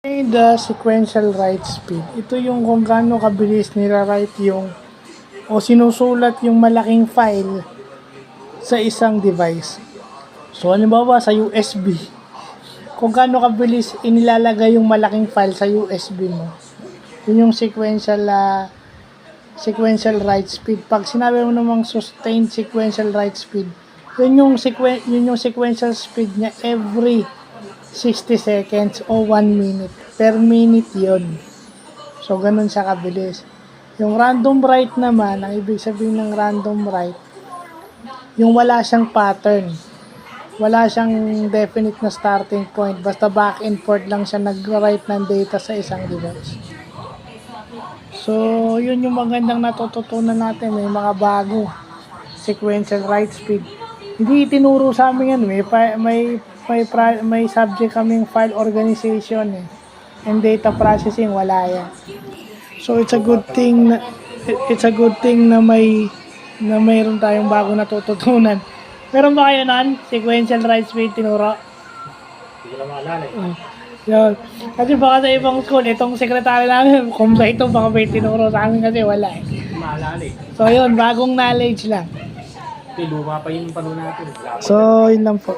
The sequential write speed. Ito yung kung gaano kabilis nira-write yung o sinusulat yung malaking file sa isang device. So, halimbawa sa USB, kung gaano kabilis inilalagay yung malaking file sa USB mo. Yun yung sequential write speed. Pag sinabi mo namang sustained sequential write speed, yun yung sequential speed niya every 60 seconds o 1 minute. Per minute yon. So, ganun siya kabilis. Yung random write naman, ang ibig sabihin ng random write, yung wala siyang pattern. Wala siyang definite na starting point. Basta back and forth lang siya nag-write ng data sa isang device. So, yun yung magandang natututunan natin. May mga bago sequential write speed. Hindi itinuro sa amin yan. May subject kaming file organization and data processing, wala yan. So it's a good thing na mayroon tayong bago natututunan. Meron ba kayo nan? Sequential write speed tinuro? Hindi ko na maalala eh. Yun. Kasi baka sa ibang school, itong sekretary namin, kompleto baka may tinuro sa amin kasi wala eh. Hindi ko maalala eh. So yun, bagong knowledge lang. Luma pa yung pano natin. So, yun lang po.